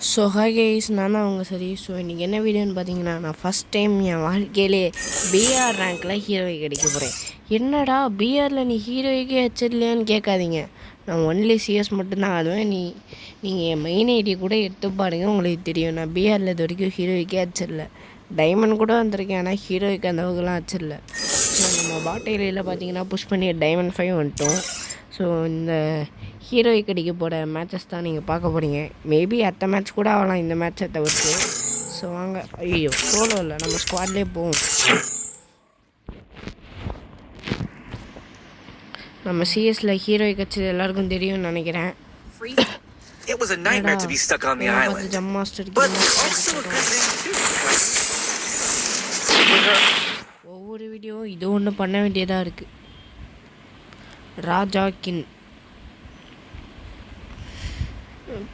So hi guys, நான் தான் அவங்க சரி. ஸோ இன்றைக்கி என்ன வீடியோன்னு பார்த்தீங்கன்னா, நான் ஃபஸ்ட் டைம் என் வாழ்க்கையிலே பிஆர் ரேங்க்கில் ஹீரோய்க்கு அடிக்க போகிறேன். என்னடா பிஆரில் நீ ஹீரோய்க்கே வச்சிடலையான்னு கேட்காதீங்க. நான் ஒன்லி சிஎஸ் மட்டும்தான் ஆடுவேன். நீங்கள் என் மெயின் ஐடி கூட எடுத்து பாருங்க, உங்களுக்கு தெரியும். நான் பிஆரில் இது வரைக்கும் ஹீரோய்க்கே வச்சிடல. டைமண்ட் கூட வந்திருக்கேன், ஆனால் ஹீரோய்க்கு அந்த அளவுக்குலாம் வச்சிடல. ஸோ நம்ம பாட்டையில் பார்த்தீங்கன்னா புஷ் பண்ணி டைமண்ட் 5 வந்துட்டோம். ஸோ இந்த ஹீரோய்க்கு அடிக்க போகிற மேட்சஸ் தான் நீங்கள் பார்க்க போகிறீங்க. மேபி அடுத்த மேட்ச் கூட ஆகலாம் இந்த மேட்சை தவிர்த்து. ஸோ வாங்க. ஐயோ, சோலோ இல்லை, நம்ம ஸ்குவாட்லேயே போவோம். நம்ம சிஎஸ்ல ஹீரோய்க்கு வச்சது எல்லாருக்கும் தெரியும்னு நினைக்கிறேன். It was a nightmare to be stuck on the island. But also a good thing too. ஒவ்வொரு வீடியோவும் இது ஒன்று பண்ண வேண்டியதாக இருக்குது. ராஜா கின்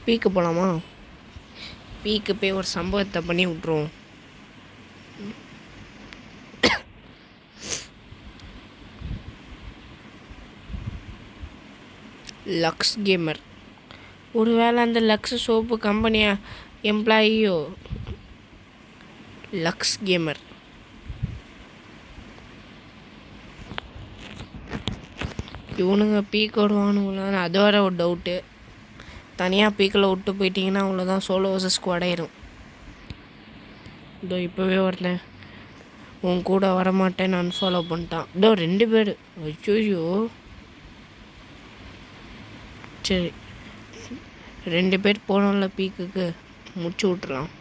பீக்கு போகலாமா? பீக்கு போய் ஒரு சம்பவத்தை பண்ணி விட்ருவோம். லக்ஸ் கேமர், ஒருவேளை அந்த லக்ஸ் சோப்பு கம்பெனியா எம்ப்ளாயியோ? லக்ஸ் கேமர் இவனுங்க பீக் ஓடுவானுங்களான்னு அது வர ஒரு டவுட்டு. தனியாக பீக்கில் விட்டு போயிட்டீங்கன்னா அவ்வளோதான், சோலோ வர்சஸ் ஸ்குவாட் ஆயிரும். இதோ இப்போவே ஒருத்தன் உன் கூட வரமாட்டேன்னு அன்ஃபாலோ பண்ணிட்டான். இதோ 2 பேர். ஐயோ, சரி 2 பேர் போனோம்ல பீக்குக்கு, முடிச்சு விட்றலாம்.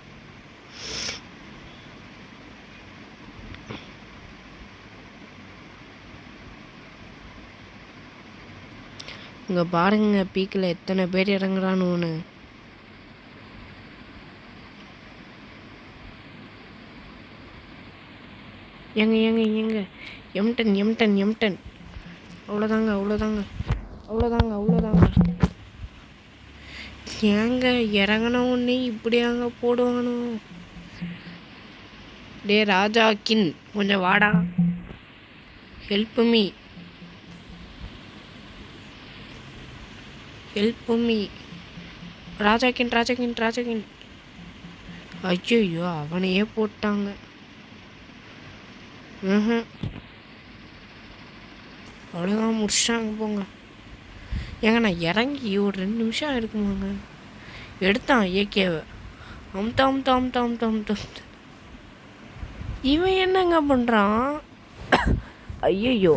இங்கே பாருங்க, பீக்கில் எத்தனை பேர் இறங்குறான்னு. ஏங்க ஏங்க ஏங்க எம்10 அவ்வளோதாங்க அவ்வளோதாங்க அவ்வளோதாங்க அவ்வளோதாங்க. ஏங்க இறங்கின ஒன்று இப்படியாங்க போடுவானோ? டே ராஜா கின், கொஞ்சம் வாடா, ஹெல்ப் மீ. ராஜாக்கின். ஐயோ, அவனையே போட்டாங்க. அவ்வளோதான், முடிச்சாங்க போங்க. ஏங்க நான் இறங்கி ஒரு 2 நிமிஷம் இருக்குமாங்க, எடுத்தான் ஏகேவை. அமுத்த. இவன் என்னங்க பண்ணுறான்? ஐயோ,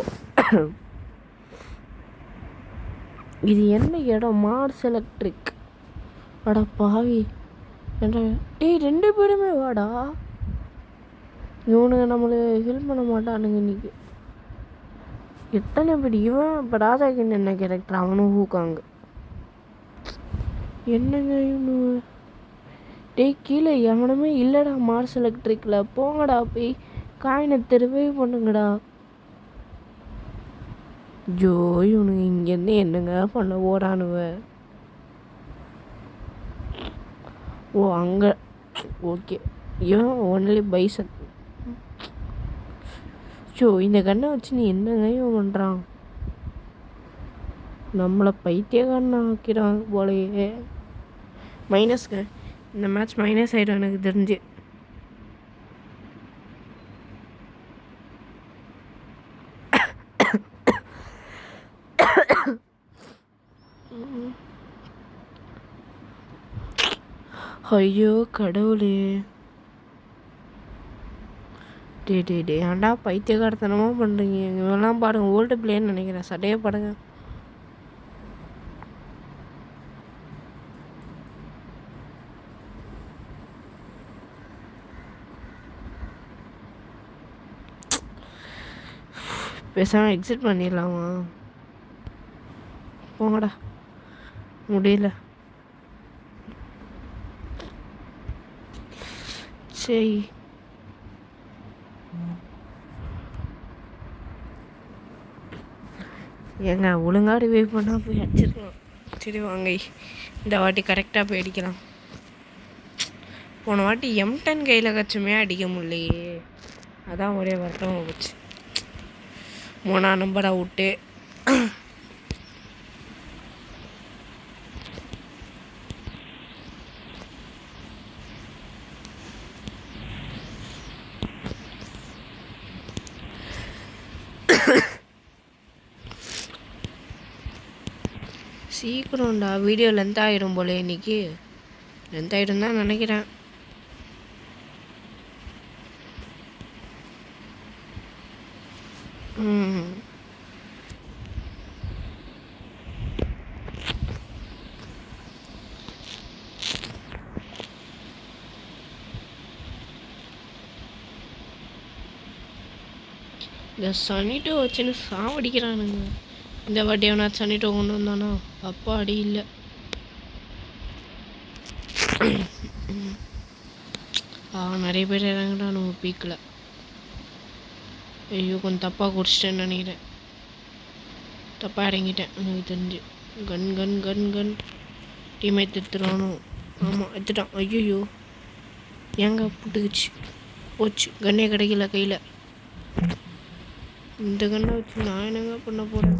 இது என்ன இடம்? Mars electric. அடா பாவி, என்ன? 2 பேருமே வாடா. இவனுங்க நம்மளை ஹெல்ப் பண்ண மாட்டானுங்க இன்னைக்கு. எத்தனை பேர்? இவன் இப்போ ராஜாக்கின் என்ன கேரக்டர்? அவனும் ஹூக்காங்க. என்னங்க இவனு? கீழே எவனுமே இல்லைடா மார்ஸ் எலக்ட்ரிக்கில். போங்கடா, போய் காயினை தெருவே பண்ணுங்கடா. ஜோ, இவனுங்க இங்கேருந்து என்னங்க பண்ண போறானுவ? ஓ அங்கே, ஓகே. இவன் ஒன்லி பைசன். ஜோ, இந்த கண்ணை வச்சு நீ என்னங்க இவன் பண்ணுறான்? நம்மளை பைத்தியக்காரனை ஆக்கிறான் போலையே. மைனஸ்ங்க, இந்த மேட்ச் மைனஸ் ஆகிடும் எனக்கு தெரிஞ்சு. ஐயோ கடவுளே. டே ஏன்டா பைத்தியக்காரத்தனமாக பண்ணுறீங்க? இவெல்லாம் பாருங்கள், ஓல்டு பிளேன்னு நினைக்கிறேன். சட்டையே பாருங்க. பேசாமல் எக்ஸிட் பண்ணிடலாமா? போங்கடா, முடியல. சரி, ஏங்க ஒழுங்காக ரிவைவ் பண்ணால் போய் அடிச்சிருக்கலாம். சரி வாங்க, இந்த வாட்டி கரெக்டாக போய் அடிக்கலாம். போன வாட்டி M10 கையில் கச்சுமே அடிக்க முடியலையே, அதான் ஒரே வருத்தமாக போச்சு. 3ஆம் நம்பர் அவுட்டு. சீக்கிரம்டா, வீடியோ லென்த் ஆயிரும் போல இன்னைக்கு. லென்த் ஆயிரும் தான் நினைக்கிறேன். இந்த சனிட்டோ வச்சுன்னு சாவடிக்கிறானுங்க. இந்த வாட்டி அவனா சனிட்டோ கொண்டு வந்தானா அப்பா அடி இல்லை. நிறைய பேர் இறங்கிட்டா நம்ம பீக்கில். ஐயோ கொஞ்சம் தப்பாக குடிச்சிட்டேன்னு நினைக்கிறேன். தப்பாக இறங்கிட்டேன் எனக்கு தெரிஞ்சு. கன் கன் கன் கன் டீமேட் எடுத்துருவானோ? ஆமாம் எடுத்துட்டான். ஐயோ ஏங்க புட்டுக்குச்சு போச்சு. கன்னே கிடைக்கல கையில். இந்த கண்ணை வச்சு நான் என்னங்க பண்ண போகிறேன்?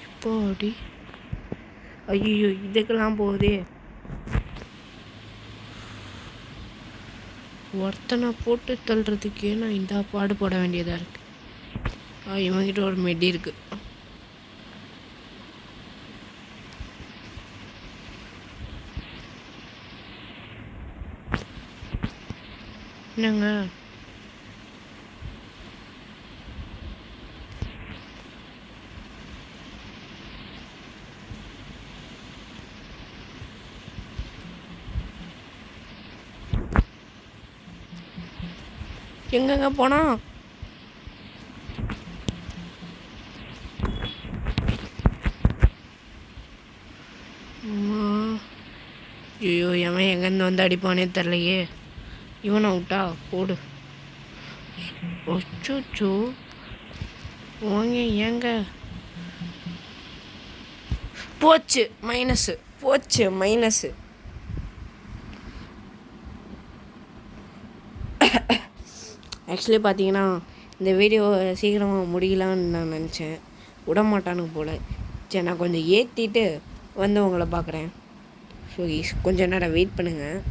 இப்போ அப்படி ஐயோ இதுக்கெல்லாம் போகுதே. ஒருத்தனை போட்டு தள்ளுறதுக்கே நான் இந்த பாடுபட வேண்டியதாக இருக்கு. இவங்கிட்ட ஒரு மெடி இருக்கு. என்னங்க எங்கங்க போனா? ஐயோ எவன் எங்கேருந்து வந்து அடிப்பானே தெரிலையே. இவனை விட்டா போடு. ஒச்சோ வாங்க ஏங்க போச்சு மைனஸு. போச்சு மைனஸு. ஆக்சுவலி பார்த்தீங்கன்னா இந்த வீடியோ சீக்கிரமாக முடியலான்னு நான் நினச்சேன். விட மாட்டானுங்க போல். சரி நான் கொஞ்சம் ஏற்றிட்டு வந்து உங்களை பார்க்குறேன். ஸோ கொஞ்சம் நேரம் வெயிட் பண்ணுங்கள்.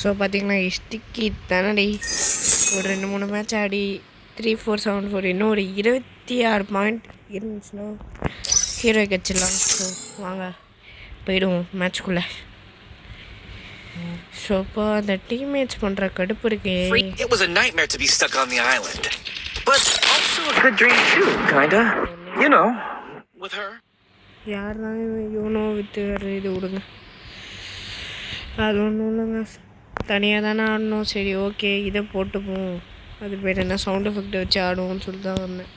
ஸோ பார்த்தீங்கன்னா இஷ்டிக்கு தானடி ஒரு 2-3 மேட்ச் ஆடி 3474 இன்னும் ஒரு 26 பாயிண்ட் இருந்துச்சுன்னா ஹீரோ கச்சிடலாம். ஸோ வாங்க போயிடுவோம் மேட்ச்குள்ளே. ஸோ இப்போ அந்த டீம்மேட்ஸ் பண்ணுற கடுப்பு இருக்கே. It was a nightmare to be stuck on the island, but also a good dream too, kinda. You know, with her. யாருனாலும் யூனோ வித்து இது விடுங்க. அது ஒன்றும் இல்லைங்க, தனியாக தானே ஆடணும். சரி ஓகே இதை போட்டுப்போம். அது பேர் என்ன சவுண்ட் எஃபெக்ட் வச்சு ஆடுவோம்னு சொல்லிட்டு தான் வந்தேன்.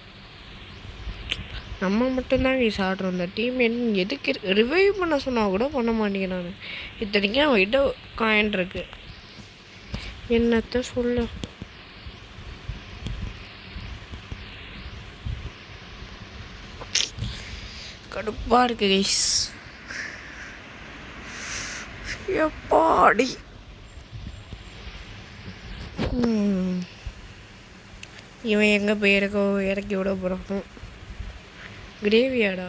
நம்ம மட்டும்தான் கைஸ் ஆடுறோம். இந்த டீம் எதுக்கு ரிவைவ் பண்ண சொன்னால் கூட பண்ண மாட்டேங்கிறானு. இத்தனைக்கும் அவன்கிட்ட காயின் இருக்கு. என்னத்த சொல்ல. கடுப்பாக இருக்கு கைஸ். எப்பாடி இவன் எங்கே போய் இறக்கி விட போகிறான்? கிரேவியாடா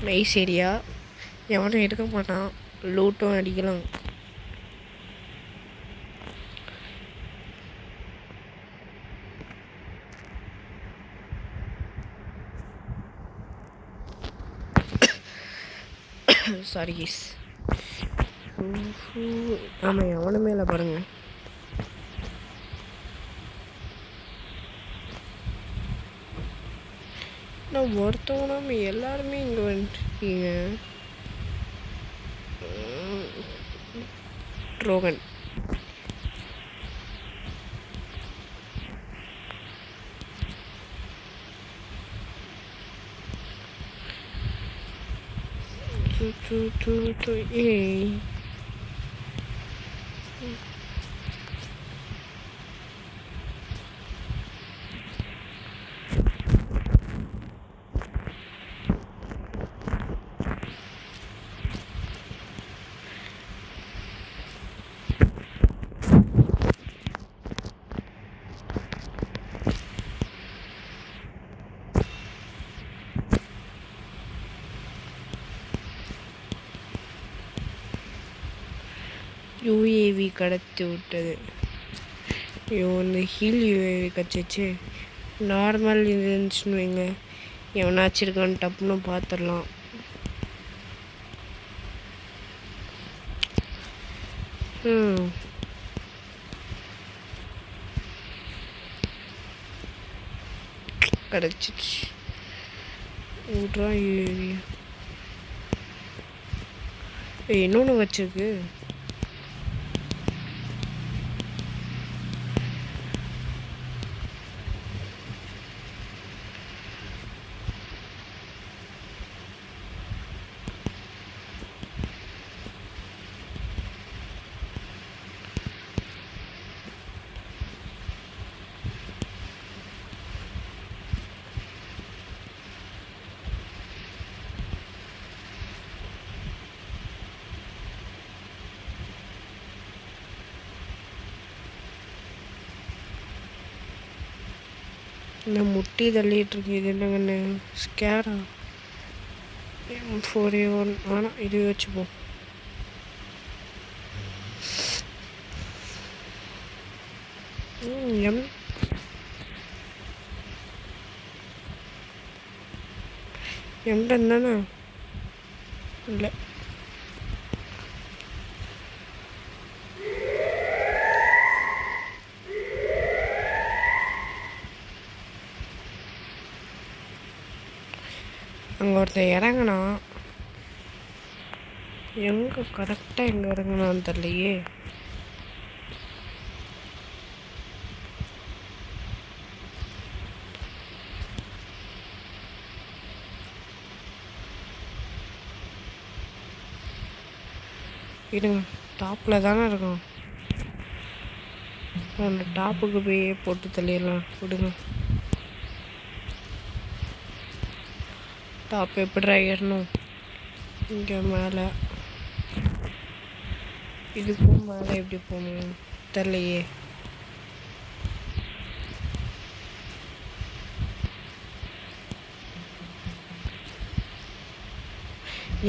நைஸ் ஏரியா. எவனும் எடுக்க மாட்டான். லூட்டும் அடிக்கலாம். Sorry case. ஆமாம் எவனு மேலே பாருங்க. நான் ஒருத்தவங்க எல்லாருமே இங்கே வந்துருக்கீங்க. ட்ரோகன் ஏய் யூஏவி கடத்தி விட்டது. ஐயோ இந்த ஹீல் கச்சிச்சு. நார்மல் இது இருந்துச்சுன்னு வைங்க, எவனாச்சும் இருக்கான்னு டப்புன்னு பார்த்துடலாம். கிடச்சிச்சு. விட்றா ஏரியா. இன்னொன்று வச்சிருக்கு. இந்த முட்டி தள்ளிட்டு இருக்கு. இது என்னங்கன்னு ஸ்கேரா? M4A1 ஆனால் இது வச்சுப்போம். M10 தானே? இல்லை, அங்கே ஒருத்தர் இறங்கினா. எங்கே கரெக்டாக எங்கே இறங்கினான்னு தெரியலையே. இருங்க, டாப்பில் தானே இருக்கும். அந்த டாப்புக்கு போய் போட்டு தள்ளிடலாம். விடுங்க. டாப் எப்படிடா ஏறணும்? இங்கே மேலே, இதுக்கும் மேலே எப்படி போகணும் தெரியலையே.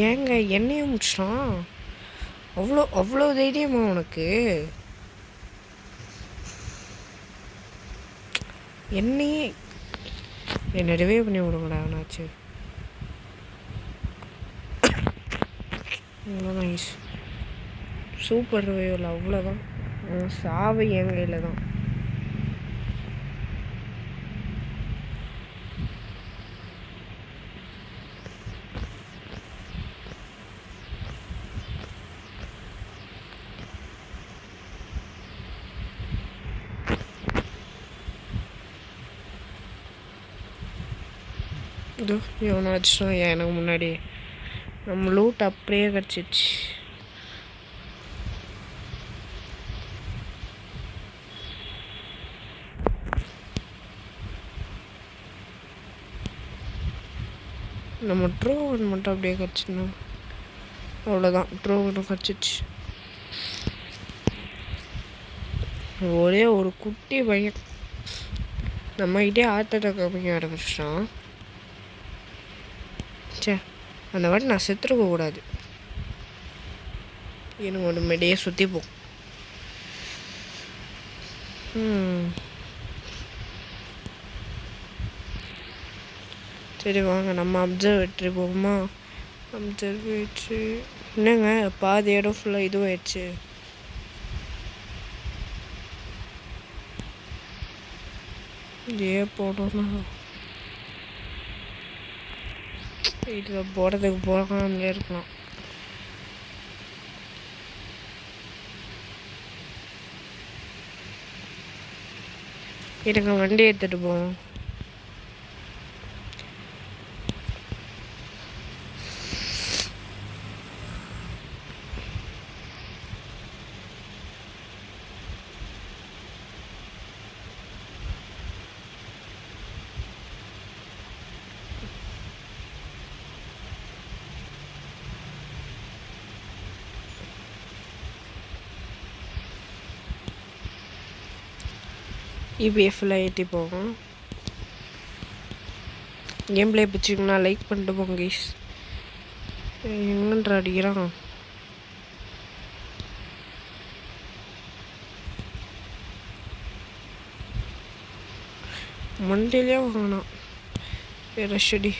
ஏங்க என்னையும் முடிச்சிட்டான்? அவ்வளோ தைரியமா உனக்கு? என்னையே என்னை ரிவைவ் பண்ணி விடுங்கடா. என்னாச்சு? நைஸ், சூப்பர் ரிவைவில். அவ்வளோதான், சாவு என் கையில் தான். இதோ எவனாச்சும் எனக்கு முன்னாடி. நம்ம லூட் அப்படியே கிடச்சிச்சு. நம்ம ட்ரோவன் மட்டும் அப்படியே கிடச்சிடணும். அவ்வளோதான், ட்ரோவனும் கிடச்சிச்சு. ஒரே ஒரு குட்டி பையன் நம்மகிட்டே ஆட்டத்தை கம்மியாக ஆரம்பிச்சிட்டான். சே, அந்த வாட்டி நான் செத்துருக்க கூடாது. எனக்கு ஒரு மெடியே சுற்றி போ. சரி வாங்க, நம்ம அப்சர்வேட்ரி போகுமா? அப்சர்வேட்ரி என்னங்க பாதி இடம் ஃபுல்லாக இதுவாகிடுச்சு. இதே போடணும். இதில் போகிறதுக்கு போகாமலே இருக்கலாம். எனக்கு வண்டி எடுத்துகிட்டு போவோம். இபிஎஃப்ல ஏற்றி போகும். கேம் பிளே பிடிச்சிங்கன்னா லைக் பண்ணிட்டு போங்க கைஸ். எங்கன்ற அடிக்கிறான்? மண்டேலே வாங்கினான் ரஷடி.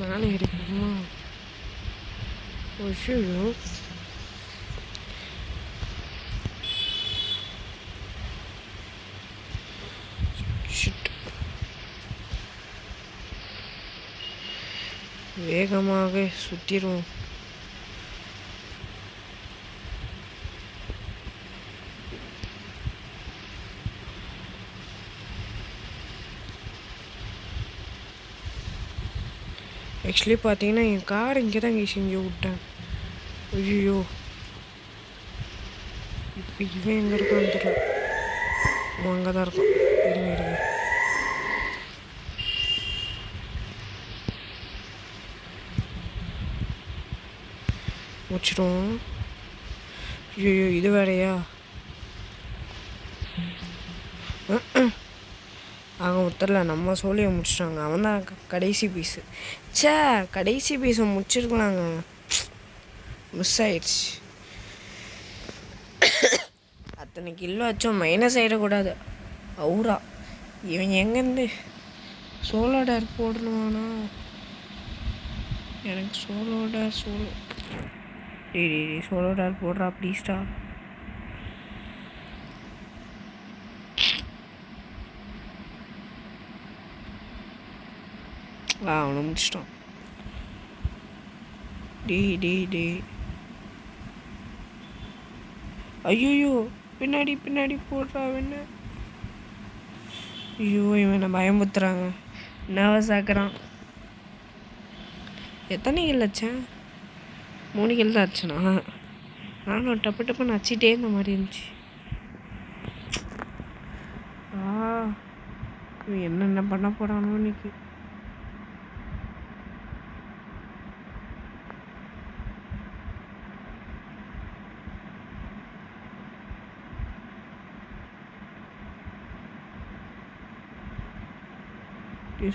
மேலே இருக்குமா? ஐயோ வேகமாக சுற்றிடும். ஆக்சுவலி பார்த்தீங்கன்னா என் கார் இங்கே தான் செஞ்சு விட்டேன். ஐயோ இப்போ இவன் எங்கே இருக்கான்னு தெரியல. அங்கே தான் இருக்கான். இருங்க இருங்க. முடிச்சிடும். ஐயோ இது வேறையா? அவங்க உத்தரல நம்ம சோழியை முடிச்சிட்டாங்க. அவன் தான் கடைசி பீஸு. சே கடைசி பீஸை முடிச்சிருக்கலாங்க, மிஸ் ஆயிடுச்சு. அத்தனை கிலோ ஆச்சும் மைனஸ் ஆகிடக்கூடாது. அவுரா இவன் எங்கேருந்து சோலோ டேர் போடணுமாண்ணா? எனக்கு சோலோ சோலோ டேர் போடுறா ப்ளீஸ்டா. அவனை முடிச்சிட்டான். டே ஐயோ பின்னாடி போடுறா அவன. ஐயோ இவனை பயமுத்துறாங்க, நர்வஸ் ஆக்குறான். எத்தனை கில் ஆச்சேன்? 3 கில் தான் ஆச்சுண்ணா. நானும் டப்புன்னு அச்சிட்டே இந்த மாதிரி இருந்துச்சு. இவன் என்னென்ன பண்ண போகிறானோ இன்னைக்கு.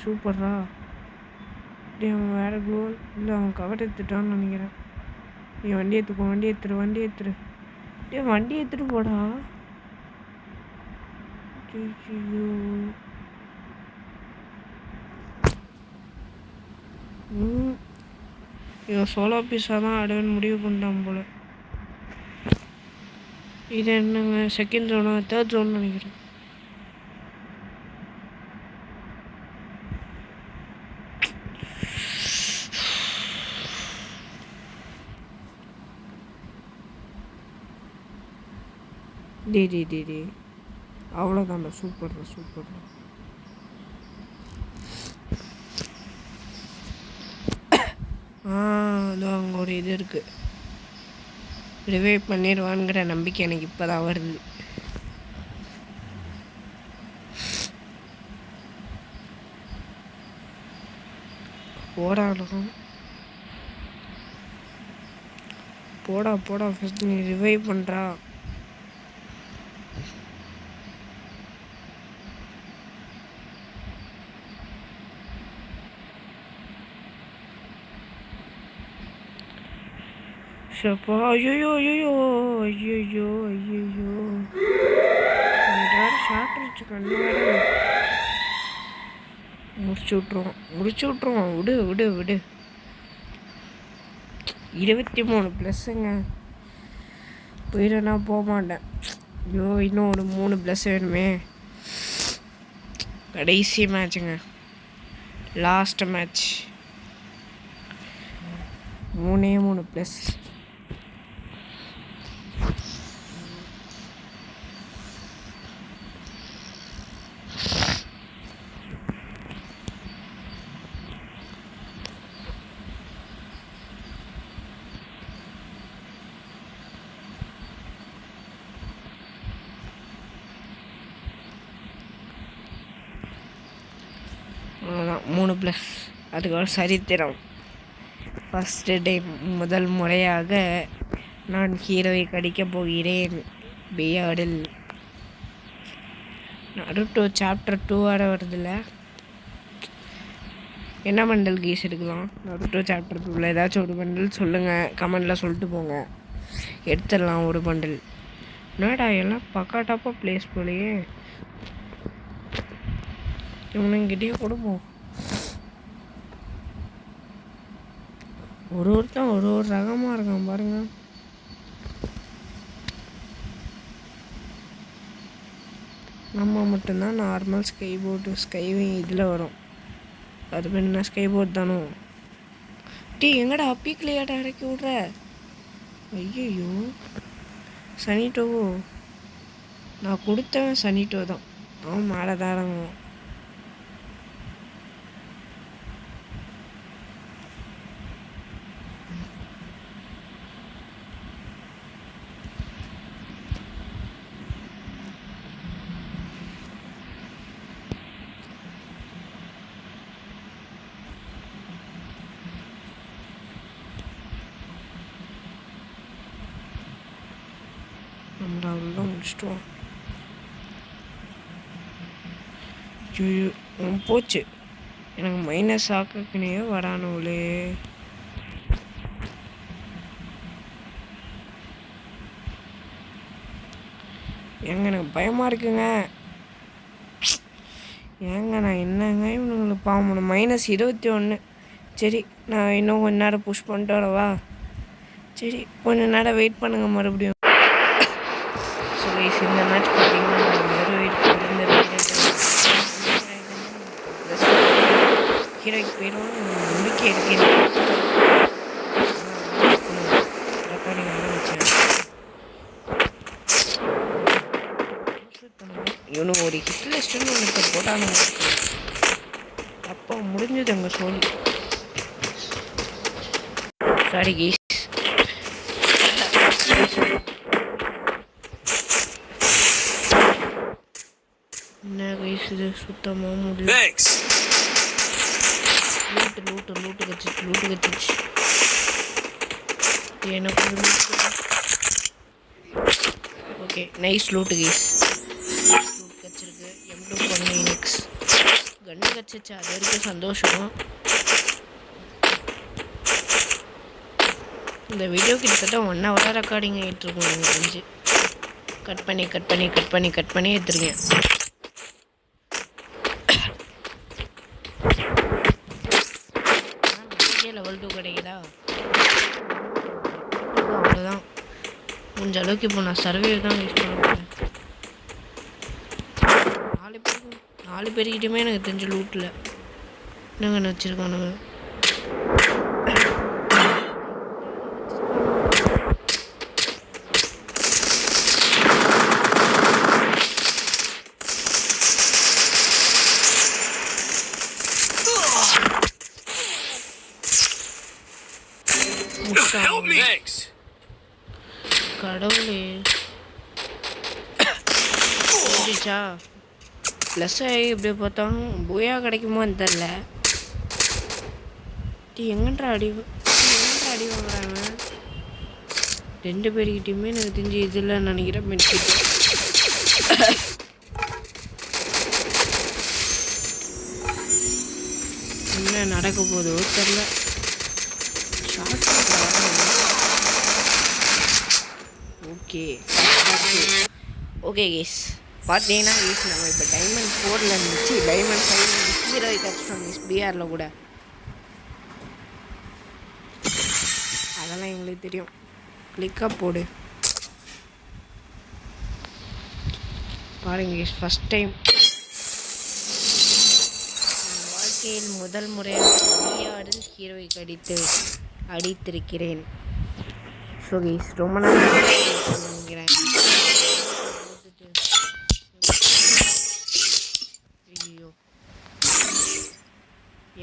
சூப்பர்ரா. அவன் வேறு கோல் இல்லை, அவன் கவர் எடுத்துட்டான்னு நினைக்கிறேன். நீ வண்டி எடுத்துக்கோ, வண்டி எடுத்துரு. வண்டி எடுத்துட்டு போடா. இவன் சோலோ பீஸாக தான் ஆடுவேன்னு முடிவு பண்ணிட்டான் போல. இது என்னங்க செகண்ட் ஜோனா தேர்ட் ஜோன் நினைக்கிறேன். டே அவ்வளோதான்டா. சூப்பர். அதோ அங்கே ஒரு இது இருக்குது. ரிவைவ் பண்ணிடுவான்ங்கிற நம்பிக்கை எனக்கு இப்போ தான் வருது. போடா ஃபஸ்ட் நீ ரிவைவ் பண்ணுறா. சப்பா ஐயோ ஷார்ட் வச்சு கண்ணு வேற முடிச்சு விட்ருவோம். விடு 23 ப்ளஸ்ஸுங்க. போயிடுனா போக மாட்டேன். ஐயோ இன்னும் ஒரு 3 ப்ளஸ் வேணுமே. கடைசி மேட்சுங்க, லாஸ்ட் மேட்ச். 3 ப்ளஸ். அவ்வளோதான் 3 ப்ளஸ். அதுக்கு ஒரு சரித்திரம். ஃபஸ்ட்டு டைம் முதல் முறையாக நான் ஹீரோவை கடிக்கப் போகிறேன் பியார்டில். நருட்டோ சாப்டர் 2 வர வருதில்ல, என்ன பண்டல் கேஸ் எடுக்கலாம்? நருட்டோ சாப்டர் உள்ள ஏதாச்சும் ஒரு பண்டல் சொல்லுங்கள், கமெண்டில் சொல்லிட்டு போங்க, எடுத்துடலாம் ஒரு பண்டல். என்னடா எல்லாம் பக்காட்டாப்பாக ப்ளேஸ் போலையே. இவனுங்கிட்டே கொடுப்போம். ஒருத்தன் ஒரு ரகமாக இருக்கான் பாருங்க. நம்ம மட்டும்தான் நார்மல் ஸ்கை இதில் வரும். அது என்ன ஸ்கை போர்ட் தானோ? எங்கடா பீக்லையாட்ட இறக்கி விட்ற? ஐயோ சனிட்டோ, நான் கொடுத்தவன் சனிட்டோ தான். அவன் மேலே தான் இறங்குவான். நம்ம அவ்வளோதான் முடிச்சிட்டோம். போச்சு. எனக்கு மைனஸ் ஆக்கக்குனே வரானோலே. ஏங்க எனக்கு பயமாக இருக்குங்க. ஏங்க நான் என்னங்க இவனுங்களுக்கு பாவம். -21. சரி நான் இன்னும் கொஞ்ச நேரம் புஷ் பண்ணிட்டு வரவா? சரி கொஞ்ச நேரம் வெயிட் பண்ணுங்க மறுபடியும். ஸோ கைஸ் இந்த மேட்ச் பார்த்தீங்கன்னா ஹீரோய்க்கு போயிடும் நம்பிக்கை இருக்குது. ரெக்கார்டிங் ஆரம்பிச்சேன். இவனு ஒரு ஹிட் லிஸ்ட்டுன்னு ஒன்று போட்டாங்க. அப்போ முடிஞ்சது அங்கே சோழி. Sorry guys. என்ன கைஸ் இது சுத்தமாக முடியல. லூட்டு கச்சிச்சு எனக்கு. Okay nice loot guys. Loot கச்சிருக்கு. M219X கன்று கச்சிச்சு. அது வரைக்கும் சந்தோஷம். இந்த வீடியோ கிட்டத்தட்ட 1 hour ரெக்கார்டிங் ஆகிட்டு இருக்கும் எனக்கு தெரிஞ்சு. கட் பண்ணி எடுத்துருக்கேன். லெவல் 2 கிடைக்குதா? அவ்வளோதான். முடிஞ்ச அளவுக்கு இப்போ நான் சர்வே தான் யூஸ் பண்ண போகிறேன். 4 பேர்கிட்டையுமே எனக்கு தெரிஞ்ச லூட்டில் என்னங்க வச்சுருக்கானுங்க. கடவுளே புரிஞ்சிச்சா? ப்ளஸ் ஆகி இப்படியே பார்த்தாலும் பூயா கிடைக்குமான்னு தெரில. எங்கன்றா அடி வாங்குறாங்க 2 பேர்கிட்டையுமே. எனக்கு தெரிஞ்சு இதில் நினைக்கிறேன் மெட்கிட்டு. என்ன நடக்க போதோ தெரில. ஓகே கேஸ் பார்த்தீங்கன்னா கேஸ் நம்ம இப்போ டைமண்ட் 4 இருந்துச்சு. டைமண்ட் 5 ஹீரோய் கஷ்டம் மிஸ் பிஆரில் கூட. அதெல்லாம் எங்களுக்கு தெரியும். கிளிக்காக போடு பாருங்க கேஸ். ஃபஸ்ட் டைம் வாழ்க்கையில் முதல் முறையாக பிஆரில் ஹீரோய் அடித்திருக்கிறேன். ஸோ கேஸ் ரொம்ப நாள் நினைக்கிறேன். ஐயோ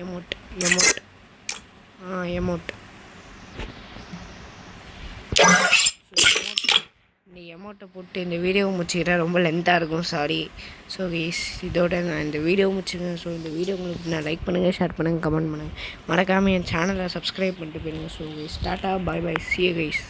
எமோட் இந்த எமௌண்ட்டை போட்டு இந்த வீடியோ முடிச்சுக்கிறேன். ரொம்ப லென்த்தாக இருக்கும், சாரி. ஸோ கைஸ் இதோட நான் இந்த வீடியோ முடிச்சுக்கிறேன். ஸோ இந்த வீடியோ உங்களுக்கு நான் லைக் பண்ணுங்கள், ஷேர் பண்ணுங்கள், கமெண்ட் பண்ணுங்கள். மறக்காமல் என் சேனலை சப்ஸ்கிரைப் பண்ணிட்டு போயிருங்க. So guys tata, bye bye, see you guys.